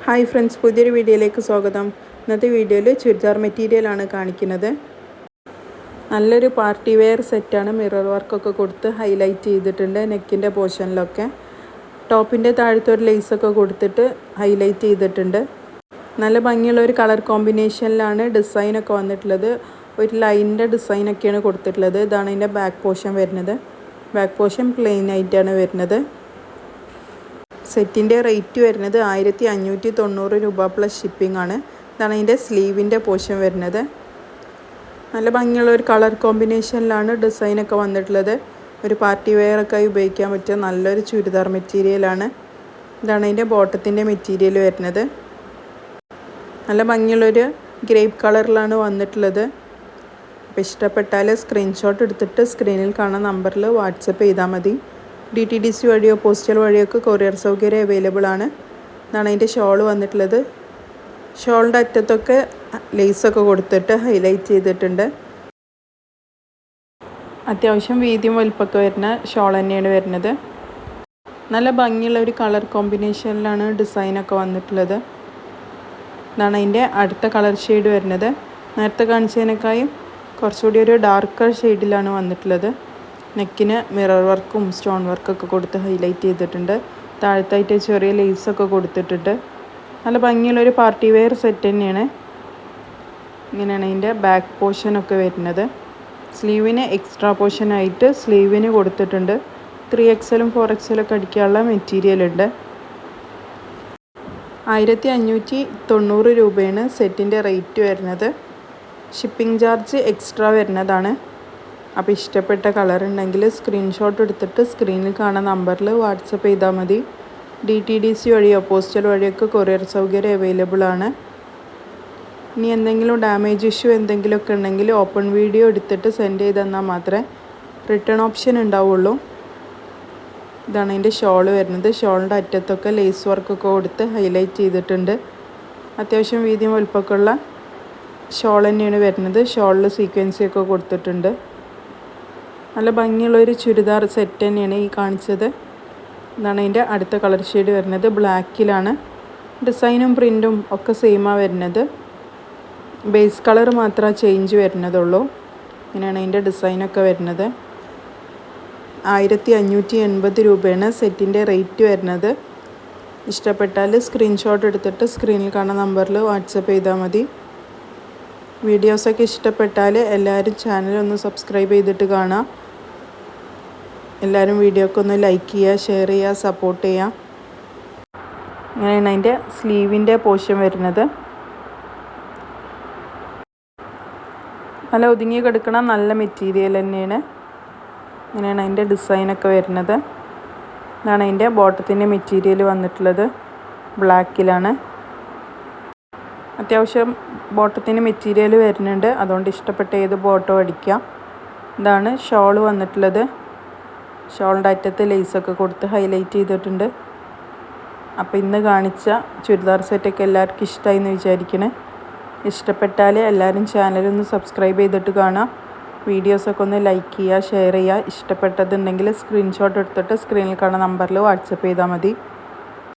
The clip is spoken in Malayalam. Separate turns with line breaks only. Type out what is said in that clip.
ഹായ് ഫ്രണ്ട്സ്, പുതിയൊരു വീഡിയോയിലേക്ക് സ്വാഗതം. ഇന്നത്തെ വീഡിയോയിൽ ചുരിദാർ മെറ്റീരിയലാണ് കാണിക്കുന്നത്. നല്ലൊരു പാർട്ടി വെയർ സെറ്റാണ്. മിറർ വർക്കൊക്കെ കൊടുത്ത് ഹൈലൈറ്റ് ചെയ്തിട്ടുണ്ട് നെക്കിൻ്റെ പോർഷനിലൊക്കെ. ടോപ്പിൻ്റെ താഴത്തെ ഒരു ലേസൊക്കെ കൊടുത്തിട്ട് ഹൈലൈറ്റ് ചെയ്തിട്ടുണ്ട്. നല്ല ഭംഗിയുള്ള ഒരു കളർ കോമ്പിനേഷനിലാണ് ഡിസൈനൊക്കെ വന്നിട്ടുള്ളത്. ഒരു ലൈനിൻ്റെ ഡിസൈനൊക്കെയാണ് കൊടുത്തിട്ടുള്ളത്. ഇതാണ് ഇതിൻ്റെ ബാക്ക് പോർഷൻ വരുന്നത്. ബാക്ക് പോർഷൻ പ്ലെയിൻ ആയിട്ടാണ് വരുന്നത്. സെറ്റിൻ്റെ റേറ്റ് വരുന്നത് 1590 രൂപ പ്ലസ് ഷിപ്പിംഗ് ആണ്. ഇതാണ് അതിൻ്റെ സ്ലീവിൻ്റെ പോർഷൻ വരുന്നത്. നല്ല ഭംഗിയുള്ള ഒരു കളർ കോമ്പിനേഷനിലാണ് ഡിസൈനൊക്കെ വന്നിട്ടുള്ളത്. ഒരു പാർട്ടി വെയറൊക്കെ ഉപയോഗിക്കാൻ പറ്റിയ നല്ലൊരു ചുരിദാർ മെറ്റീരിയലാണ്. ഇതാണ് അതിൻ്റെ ബോട്ടത്തിൻ്റെ മെറ്റീരിയൽ വരുന്നത്. നല്ല ഭംഗിയുള്ളൊരു ഗ്രേപ്പ് കളറിലാണ് വന്നിട്ടുള്ളത്. അപ്പോൾ ഇഷ്ടപ്പെട്ടാൽ സ്ക്രീൻഷോട്ട് എടുത്തിട്ട് സ്ക്രീനിൽ കാണുന്ന നമ്പറിൽ വാട്സപ്പ് ചെയ്താൽ മതി. DTDC വഴിയോ പോസ്റ്റൽ വഴിയൊക്കെ കൊറിയർ സൗകര്യം അവൈലബിൾ ആണ്. ഇതാണ് അതിൻ്റെ ഷോൾ വന്നിട്ടുള്ളത്. ഷോളിൻ്റെ അറ്റത്തൊക്കെ ലേസൊക്കെ കൊടുത്തിട്ട് ഹൈലൈറ്റ് ചെയ്തിട്ടുണ്ട്. അത്യാവശ്യം വീതിയും വലിപ്പമൊക്കെ വരുന്ന ഷോൾ തന്നെയാണ് വരുന്നത്. നല്ല ഭംഗിയുള്ള ഒരു കളർ കോമ്പിനേഷനിലാണ് ഡിസൈനൊക്കെ വന്നിട്ടുള്ളത്. ഇതാണ് അതിൻ്റെ അടുത്ത കളർ ഷെയ്ഡ് വരുന്നത്. നേരത്തെ കാണിച്ചതിനേക്കാളും കുറച്ചുകൂടി ഒരു ഡാർക്കർ ഷെയ്ഡിലാണ് വന്നിട്ടുള്ളത്. നെക്കിന് മിറർ വർക്കും സ്റ്റോൺ വർക്കൊക്കെ കൊടുത്ത് ഹൈലൈറ്റ് ചെയ്തിട്ടുണ്ട്. താഴത്തായിട്ട് ചെറിയ ലേസൊക്കെ കൊടുത്തിട്ടുണ്ട്. നല്ല ഭംഗിയുള്ളൊരു പാർട്ടി വെയർ സെറ്റ് തന്നെയാണ്. ഇങ്ങനെയാണ് അതിൻ്റെ ബാക്ക് പോർഷനൊക്കെ വരുന്നത്. സ്ലീവിന് എക്സ്ട്രാ പോർഷനായിട്ട് സ്ലീവിന് കൊടുത്തിട്ടുണ്ട്. 3XL 4XL ഒക്കെ അടിക്കാനുള്ള മെറ്റീരിയൽ ഉണ്ട്. 1590 രൂപയാണ് സെറ്റിൻ്റെ റേറ്റ് വരുന്നത്. ഷിപ്പിംഗ് ചാർജ് എക്സ്ട്രാ വരുന്നതാണ്. അപ്പോൾ ഇഷ്ടപ്പെട്ട കളർ ഉണ്ടെങ്കിൽ സ്ക്രീൻഷോട്ട് എടുത്തിട്ട് സ്ക്രീനിൽ കാണുന്ന നമ്പറിൽ വാട്സപ്പ് ചെയ്താൽ മതി. DTDC വഴിയോ പോസ്റ്റൽ വഴിയൊക്കെ കൊറിയർ സൗകര്യം അവൈലബിൾ ആണ്. ഇനി എന്തെങ്കിലും ഡാമേജ് ഇഷ്യൂ എന്തെങ്കിലുമൊക്കെ ഉണ്ടെങ്കിൽ ഓപ്പൺ വീഡിയോ എടുത്തിട്ട് സെൻഡ് ചെയ്ത് തന്നാൽ മാത്രമേ റിട്ടേൺ ഓപ്ഷൻ ഉണ്ടാവുള്ളൂ. ഇതാണ് അതിൻ്റെ ഷോൾ വരുന്നത്. ഷോളിൻ്റെ അറ്റത്തൊക്കെ ലേസ് വർക്കൊക്കെ കൊടുത്ത് ഹൈലൈറ്റ് ചെയ്തിട്ടുണ്ട്. അത്യാവശ്യം വീതിയും വലുപ്പമൊക്കെ ഉള്ള ഷോൾ തന്നെയാണ് വരുന്നത്. ഷോളിൽ സീക്വൻസിയൊക്കെ കൊടുത്തിട്ടുണ്ട്. നല്ല ഭംഗിയുള്ളൊരു ചുരിദാർ സെറ്റ് തന്നെയാണ് ഈ കാണിച്ചത്. ഇതാണ് അതിൻ്റെ അടുത്ത കളർ ഷെയ്ഡ് വരുന്നത്. ബ്ലാക്കിലാണ്. ഡിസൈനും പ്രിൻറ്റും ഒക്കെ സെയിമാണ് വരുന്നത്. ബേസ് കളർ മാത്രമേ ചേഞ്ച് വരുന്നതുള്ളൂ. ഇങ്ങനെയാണ് അതിൻ്റെ ഡിസൈനൊക്കെ വരുന്നത്. 1580 രൂപയാണ് സെറ്റിൻ്റെ റേറ്റ് വരുന്നത്. ഇഷ്ടപ്പെട്ടാൽ സ്ക്രീൻഷോട്ട് എടുത്തിട്ട് സ്ക്രീനിൽ കാണുന്ന നമ്പറിൽ വാട്സപ്പ് ചെയ്താൽ മതി. വീഡിയോസൊക്കെ ഇഷ്ടപ്പെട്ടാൽ എല്ലാവരും ചാനലൊന്ന് സബ്സ്ക്രൈബ് ചെയ്തിട്ട് കാണാം. എല്ലാവരും വീഡിയോക്ക് ഒന്ന് ലൈക്ക് ചെയ്യുക, ഷെയർ ചെയ്യുക, സപ്പോർട്ട് ചെയ്യുക. അങ്ങനെയാണ് അതിൻ്റെ സ്ലീവിൻ്റെ പോർഷൻ വരുന്നത്. നല്ല ഒതുങ്ങി കിടക്കണ നല്ല മെറ്റീരിയൽ തന്നെയാണ്. ഇങ്ങനെയാണ് അതിൻ്റെ ഡിസൈനൊക്കെ വരുന്നത്. ഇതാണ് അതിൻ്റെ ബോട്ടത്തിൻ്റെ മെറ്റീരിയൽ വന്നിട്ടുള്ളത്. ബ്ലാക്കിലാണ്. അത്യാവശ്യം ബോട്ടത്തിന് മെറ്റീരിയൽ വരുന്നുണ്ട്. അതുകൊണ്ട് ഇഷ്ടപ്പെട്ട ഏത് ബോട്ടോ അടിക്കാം. ഇതാണ് ഷോൾ വന്നിട്ടുള്ളത്. ഷോളിൻ്റെ അറ്റത്ത് ലേസൊക്കെ കൊടുത്ത് ഹൈലൈറ്റ് ചെയ്തിട്ടുണ്ട്. അപ്പോൾ ഇന്ന് കാണിച്ച ചുരിദാർ സെറ്റൊക്കെ എല്ലാവർക്കും ഇഷ്ടമായി എന്ന് വിചാരിക്കണേ. ഇഷ്ടപ്പെട്ടാൽ എല്ലാവരും ചാനലൊന്ന് സബ്സ്ക്രൈബ് ചെയ്തിട്ട് കാണാം. വീഡിയോസൊക്കെ ഒന്ന് ലൈക്ക് ചെയ്യുക, ഷെയർ ചെയ്യുക. ഇഷ്ടപ്പെട്ടതുണ്ടെങ്കിൽ സ്ക്രീൻഷോട്ട് എടുത്തിട്ട് സ്ക്രീനിൽ കാണുന്ന നമ്പറിൽ വാട്സപ്പ് ചെയ്താൽ മതി.